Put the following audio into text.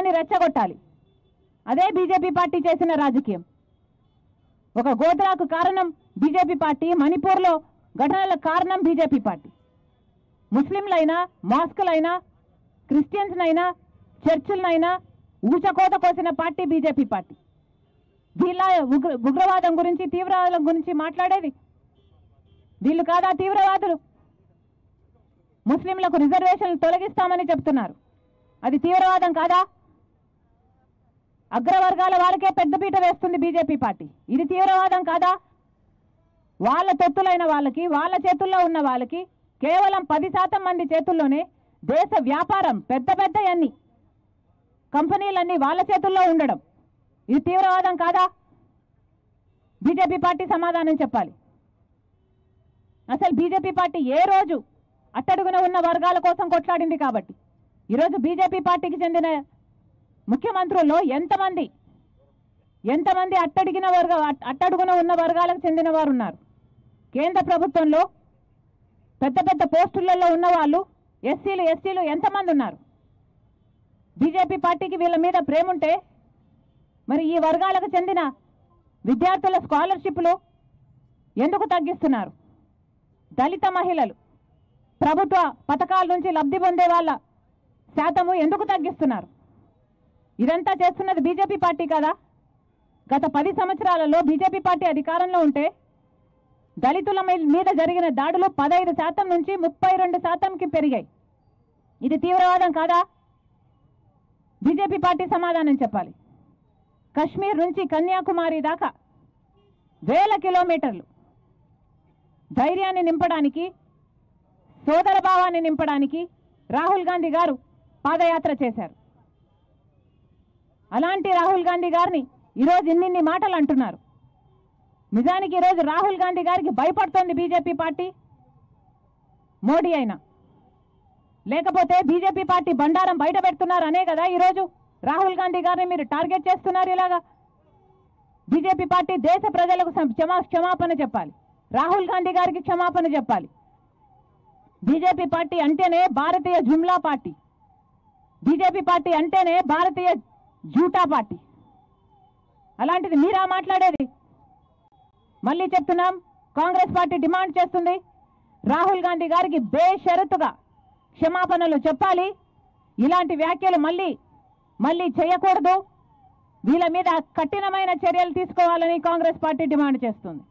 ప్రజల్ని రెచ్చగొట్టాలి. అదే BJP party చేసిన రాజకీయం. ఒక గోద్రాకు కారణం బీజేపీ పార్టీ, మణిపూర్లో ఘటనలకు కారణం బీజేపీ పార్టీ. ముస్లింలైనా, మాస్కులైనా, క్రిస్టియన్స్నైనా, చర్చిలనైనా ఊచకోత కోసిన పార్టీ బీజేపీ పార్టీ. వీళ్ళ ఉగ్రవాదం గురించి, తీవ్రవాదం గురించి మాట్లాడేది వీళ్ళు కాదా తీవ్రవాదులు? ముస్లింలకు రిజర్వేషన్లు తొలగిస్తామని చెప్తున్నారు. అది తీవ్రవాదం కాదా? అగ్రవర్గాల వారికే పెద్దపీట వేస్తుంది బీజేపీ పార్టీ. ఇది తీవ్రవాదం కాదా? వాళ్ళ తొత్తులైన వాళ్ళకి, వాళ్ళ చేతుల్లో ఉన్న వాళ్ళకి, కేవలం 10% మంది చేతుల్లోనే దేశ వ్యాపారం, పెద్ద పెద్దయన్నీ కంపెనీలన్నీ వాళ్ళ చేతుల్లో ఉండడం, ఇది తీవ్రవాదం కాదా? బీజేపీ పార్టీ సమాధానం చెప్పాలి. అసలు బీజేపీ పార్టీ ఏ రోజు అట్టడుగున ఉన్న వర్గాల కోసం కొట్లాడింది? కాబట్టి ఈరోజు బీజేపీ పార్టీకి చెందిన ముఖ్యమంత్రుల్లో ఎంతమంది అట్టడుగున ఉన్న వర్గాలకు చెందిన వారు ఉన్నారు? కేంద్ర ప్రభుత్వంలో పెద్ద పెద్ద పోస్టులలో ఉన్న వాళ్ళు ఎస్సీలు ఎంతమంది ఉన్నారు? బీజేపీ పార్టీకి వీళ్ళ మీద ప్రేమ ఉంటే మరి ఈ వర్గాలకు చెందిన విద్యార్థుల స్కాలర్షిప్లు ఎందుకు తగ్గిస్తున్నారు? దళిత మహిళలు ప్రభుత్వ పథకాల నుంచి లబ్ధి పొందే వాళ్ళ శాతము ఎందుకు తగ్గిస్తున్నారు? ఇదంతా చేస్తున్నది బీజేపీ పార్టీ కదా? గత 10 సంవత్సరాలలో బీజేపీ పార్టీ అధికారంలో ఉంటే దళితుల మీద జరిగిన దాడులు 15% నుంచి 32%కి పెరిగాయి. ఇది తీవ్రవాదం కాదా? బీజేపీ పార్టీ సమాధానం చెప్పాలి. కశ్మీర్ నుంచి కన్యాకుమారి దాకా వేల కిలోమీటర్లు ధైర్యాన్ని నింపడానికి, సోదర భావాన్ని నింపడానికి రాహుల్ గాంధీ గారు పాదయాత్ర చేశారు. అలాంటి రాహుల్ గాంధీ గారిని ఈరోజు ఇన్ని మాటలు అంటున్నారు. నిజానికి ఈరోజు రాహుల్ గాంధీ గారికి భయపడుతోంది బీజేపీ పార్టీ, మోడీ అయినా. లేకపోతే బీజేపీ పార్టీ బండారం బయట పెడుతున్నారు అనే కదా ఈరోజు రాహుల్ గాంధీ గారిని మీరు టార్గెట్ చేస్తున్నారు. ఇలాగా బీజేపీ పార్టీ దేశ ప్రజలకు క్షమాపణ చెప్పాలి. రాహుల్ గాంధీ గారికి క్షమాపణ చెప్పాలి. బీజేపీ పార్టీ అంటేనే భారతీయ జుమ్లా పార్టీ, బీజేపీ పార్టీ అంటేనే భారతీయ జూటా పార్టీ. అలాంటిది మీరా మాట్లాడేది? మళ్ళీ చెప్తున్నాం, కాంగ్రెస్ పార్టీ డిమాండ్ చేస్తుంది రాహుల్ గాంధీ గారికి బేషరతుగా క్షమాపణలు చెప్పాలి. ఇలాంటి వ్యాఖ్యలు మళ్ళీ చేయకూడదు. వీళ్ళ మీద కఠినమైన చర్యలు తీసుకోవాలని కాంగ్రెస్ పార్టీ డిమాండ్ చేస్తుంది.